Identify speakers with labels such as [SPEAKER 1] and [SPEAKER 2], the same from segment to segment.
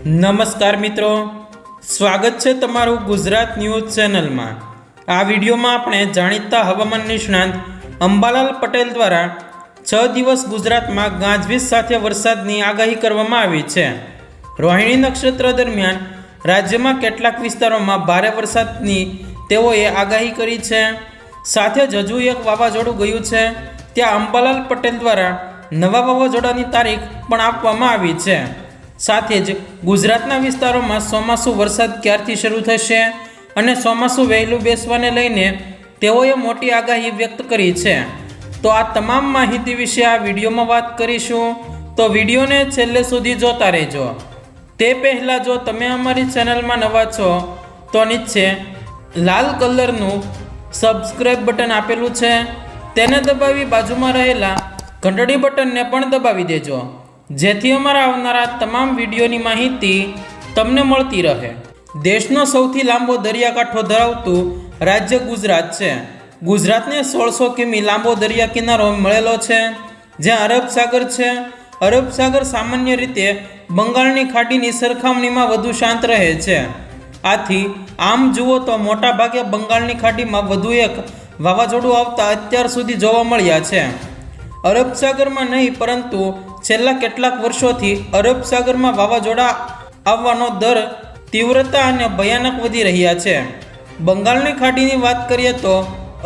[SPEAKER 1] નમસ્કાર મિત્રો, સ્વાગત છે તમારું ગુજરાત ન્યૂઝ ચેનલમાં। આ વિડીયોમાં આપણે જાણીતા હવામાન નિષ્ણાંત અંબાલાલ પટેલ દ્વારા 6 દિવસ ગુજરાતમાં ગાજવીજ સાથે વરસાદની આગાહી કરવામાં આવી છે। રોહિણી નક્ષત્ર દરમિયાન રાજ્યમાં કેટલાક વિસ્તારોમાં ભારે વરસાદની તેઓએ આગાહી કરી છે। સાથે જ હજુ એક વાવાઝોડું ગયું છે, ત્યાં અંબાલાલ પટેલ દ્વારા નવા વાવાઝોડાની તારીખ પણ આપવામાં આવી છે। સાથે જ ગુજરાતના વિસ્તારોમાં ચોમાસું વરસાદ ક્યારથી શરૂ થશે અને ચોમાસું વહેલું બેસવાને લઈને તેઓએ મોટી આગાહી વ્યક્ત કરી છે। તો આ તમામ માહિતી વિશે આ વિડીયોમાં વાત કરીશું, તો વિડીયોને છેલ્લે સુધી જોતા રહેજો। તે પહેલાં જો તમે અમારી ચેનલમાં નવા છો તો નીચે લાલ કલરનું સબસ્ક્રાઇબ બટન આપેલું છે, તેને દબાવી બાજુમાં રહેલા ઘંટડી બટનને પણ દબાવી દેજો, જેથી અમારા આવનારા તમામ વિડીયોની માહિતી તમને મળતી રહે। દેશનો સૌથી લાંબો દરિયાકાંઠો ધરાવતું રાજ્ય ગુજરાત છે। ગુજરાતને 1600 કિમી લાંબો દરિયા કિનારો મળેલો છે, જ્યાં અરબ સાગર છે। અરબ સાગર સામાન્ય રીતે બંગાળની ખાડીની સરખામણીમાં વધુ શાંત રહે છે। આથી આમ જુઓ તો મોટા ભાગે બંગાળની ખાડીમાં વધુ એક વાવાઝોડું આવતા અત્યાર સુધી જોવા મળ્યા છે। અરબ સાગરમાં નહીં, પરંતુ છેલ્લા કેટલાક વર્ષોથી અરબ સાગરમાં વાવાઝોડા આવવાનો દર, તીવ્રતા અને ભયાનક વધી રહ્યા છે। બંગાળની ખાડીની વાત કરીએ તો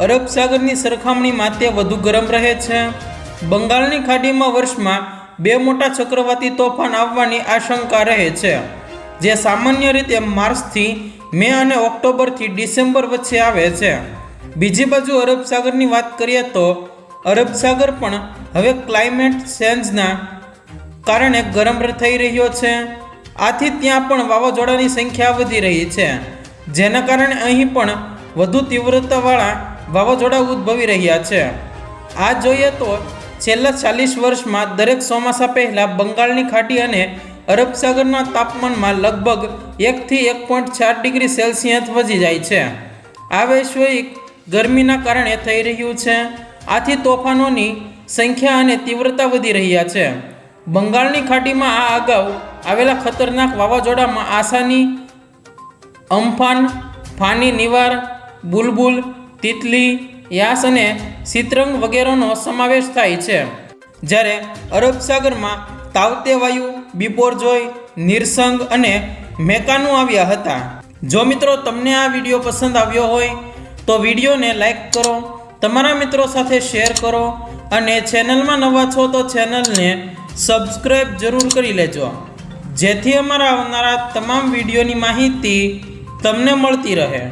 [SPEAKER 1] અરબ સાગરની સરખામણીમાં તે વધુ ગરમ રહે છે। બંગાળની ખાડીમાં વર્ષમાં 2 મોટા ચક્રવાતી તોફાન આવવાની આશંકા રહે છે, જે સામાન્ય રીતે માર્ચથી મે અને ઓક્ટોબરથી ડિસેમ્બર વચ્ચે આવે છે। બીજી બાજુ અરબ સાગરની વાત કરીએ તો અરબ સાગર પણ હવે ક્લાઇમેટ ચેન્જના કારણે ગરમ થઈ રહ્યો છે। આથી ત્યાં પણ વાવાઝોડાની સંખ્યા વધી રહી છે, જેના કારણે અહીં પણ વધુ તીવ્રતાવાળા વાવાઝોડા ઉદ્ભવી રહ્યા છે। આ જોઈએ તો છેલ્લા 40 વર્ષમાં દરેક ચોમાસા પહેલાં બંગાળની ખાડી અને અરબ સાગરના તાપમાનમાં લગભગ 1 થી 1.4 ડિગ્રી સેલ્સિયસ વધી જાય છે। આ વૈશ્વિક ગરમીના કારણે થઈ રહ્યું છે। આથી તોફાનોની સંખ્યા અને તીવ્રતા વધી રહ્યા છે। બંગાળની ખાડીમાં આ અગાઉ આવેલા ખતરનાક વાવાઝોડામાં આસાની, અમ્ફાન, ફાની, નિવાર, બુલબુલ, તિતલી, યાસ અને સિતરંગ વગેરેનો સમાવેશ થાય છે। જ્યારે અરબ સાગરમાં તાવતે વાયુ, બિપોરજોય, નિરસંગ અને મેકાનું આવ્યા હતા। જો મિત્રો તમને આ વિડીયો પસંદ આવ્યો હોય તો વિડીયોને લાઈક કરો, તમારા મિત્રો સાથે શેર કરો અને ચેનલમાં નવા છો તો ચેનલને સબસ્ક્રાઈબ જરૂર કરી લેજો, જેથી અમારા આવનારા તમામ વિડીયોની માહિતી તમને મળતી રહે।